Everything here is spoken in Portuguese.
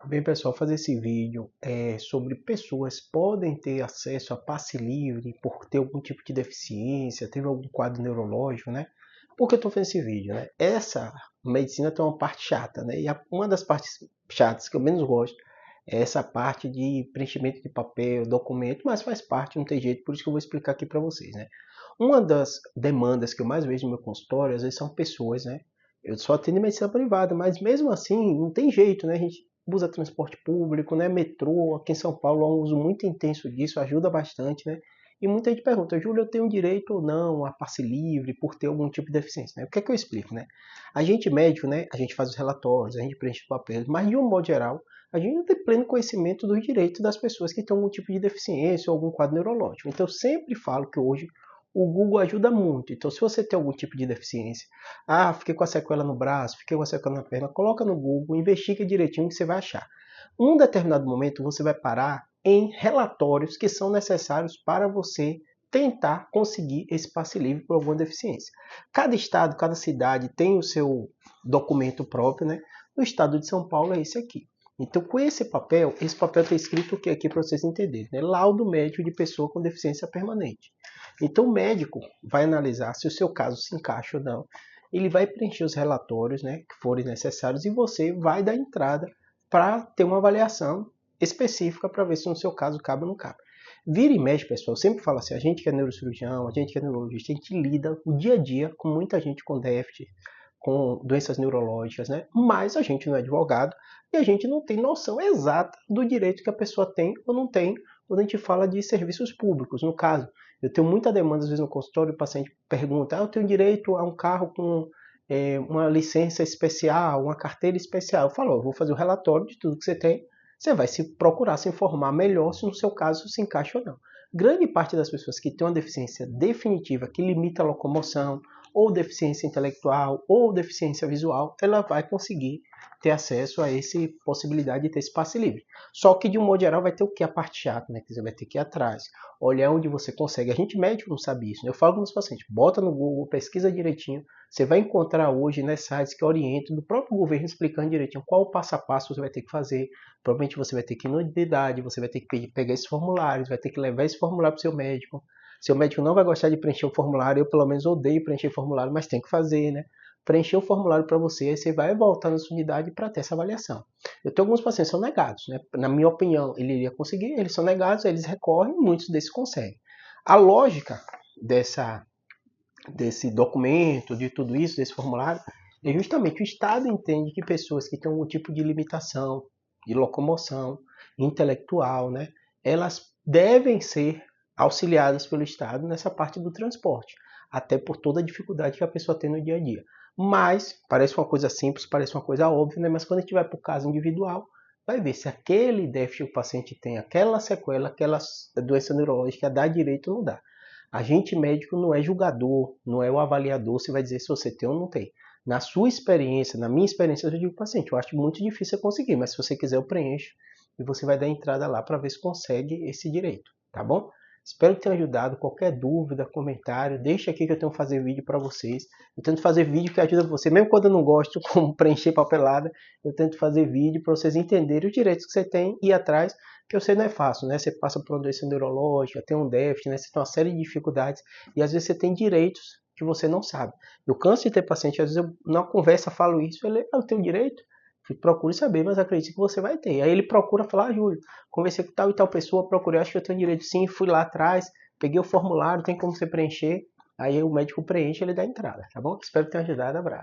Bem, pessoal, fazer esse vídeo é sobre pessoas podem ter acesso a passe livre por ter algum tipo de deficiência, teve algum quadro neurológico, né? Por que eu estou fazendo esse vídeo, né? Essa medicina tem uma parte chata, né? E uma das partes chatas que eu menos gosto é essa parte de preenchimento de papel, documento, mas faz parte, não tem jeito, por isso que eu vou explicar aqui para vocês, né? Uma das demandas que eu mais vejo no meu consultório, às vezes, são pessoas, né? Eu só atendo em medicina privada, mas mesmo assim, não tem jeito, né? A gente usa transporte público, né? Metrô, aqui em São Paulo é um uso muito intenso disso, ajuda bastante, né? E muita gente pergunta, Júlio, eu tenho direito ou não a passe livre por ter algum tipo de deficiência, né? O que é que eu explico, né? A gente médico, né? A gente faz os relatórios, a gente preenche os papéis, mas de um modo geral, a gente não tem pleno conhecimento dos direitos das pessoas que têm algum tipo de deficiência ou algum quadro neurológico. Então, eu sempre falo que hoje o Google ajuda muito. Então, se você tem algum tipo de deficiência, fiquei com a sequela no braço, fiquei com a sequela na perna, coloca no Google, investiga direitinho que você vai achar. Um determinado momento você vai parar em relatórios que são necessários para você tentar conseguir esse passe livre por alguma deficiência. Cada estado, cada cidade tem o seu documento próprio, né? No estado de São Paulo é esse aqui. Então, com esse papel está escrito o que aqui para vocês entenderem, né? Laudo médico de pessoa com deficiência permanente. Então, o médico vai analisar se o seu caso se encaixa ou não. Ele vai preencher os relatórios, né, que forem necessários, e você vai dar entrada para ter uma avaliação específica para ver se no seu caso cabe ou não cabe. Vira e mexe, pessoal, eu sempre falo assim, a gente que é neurocirurgião, a gente que é neurologista, a gente lida o dia a dia com muita gente com déficit, com doenças neurológicas, né? Mas a gente não é advogado e a gente não tem noção exata do direito que a pessoa tem ou não tem quando a gente fala de serviços públicos. No caso, eu tenho muita demanda, às vezes, no consultório, o paciente pergunta, eu tenho direito a um carro com uma licença especial, uma carteira especial. Eu falo, eu vou fazer o relatório de tudo que você tem, você vai se procurar se informar melhor se no seu caso se encaixa ou não. Grande parte das pessoas que têm uma deficiência definitiva que limita a locomoção, ou deficiência intelectual, ou deficiência visual, ela vai conseguir ter acesso a essa possibilidade de ter esse passe livre. Só que de um modo geral vai ter o que? A parte chata, né? Que você vai ter que ir atrás, olhar onde você consegue. A gente médico não sabe isso, né? Eu falo com os pacientes, bota no Google, pesquisa direitinho, você vai encontrar hoje, né, sites que orientam do próprio governo explicando direitinho qual o passo a passo você vai ter que fazer. Provavelmente você vai ter que ir na unidade, você vai ter que pegar esses formulários, vai ter que levar esse formulário para o seu médico. Seu médico não vai gostar de preencher o formulário, eu pelo menos odeio preencher formulário, mas tem que fazer, né? Preencher o formulário para você, aí você vai voltar na sua unidade para ter essa avaliação. Eu tenho alguns pacientes que são negados, né? Na minha opinião, ele iria conseguir, eles são negados, eles recorrem, muitos desses conseguem. A lógica desse documento, de tudo isso, desse formulário, é justamente o Estado entende que pessoas que têm algum tipo de limitação, de locomoção, intelectual, né, elas devem ser auxiliadas pelo Estado nessa parte do transporte, até por toda a dificuldade que a pessoa tem no dia a dia. Mas, parece uma coisa simples, parece uma coisa óbvia, né? Mas quando a gente vai para o caso individual, vai ver se aquele déficit que o paciente tem, aquela sequela, aquela doença neurológica dá direito ou não dá. A gente médico não é julgador, não é o avaliador, você vai dizer se você tem ou não tem. Na sua experiência, na minha experiência, eu digo paciente, eu acho muito difícil conseguir, mas se você quiser eu preencho e você vai dar entrada lá para ver se consegue esse direito, tá bom? Espero que tenha ajudado. Qualquer dúvida, comentário, deixa aqui que eu tenho que fazer vídeo para vocês. Eu tento fazer vídeo que ajuda você, mesmo quando eu não gosto, como preencher papelada, eu tento fazer vídeo para vocês entenderem os direitos que você tem e ir atrás, que eu sei não é fácil, né? Você passa por uma doença neurológica, tem um déficit, né? Você tem uma série de dificuldades e às vezes você tem direitos que você não sabe. Eu canso de ter paciente, às vezes eu na conversa falo isso, eu tenho direito? Procure saber, mas acredite que você vai ter. Aí ele procura falar, Júlio, conversei com tal e tal pessoa, procurei, acho que eu tenho direito sim, fui lá atrás, peguei o formulário, tem como você preencher. Aí o médico preenche e ele dá entrada, tá bom? Espero que tenha ajudado, abraço.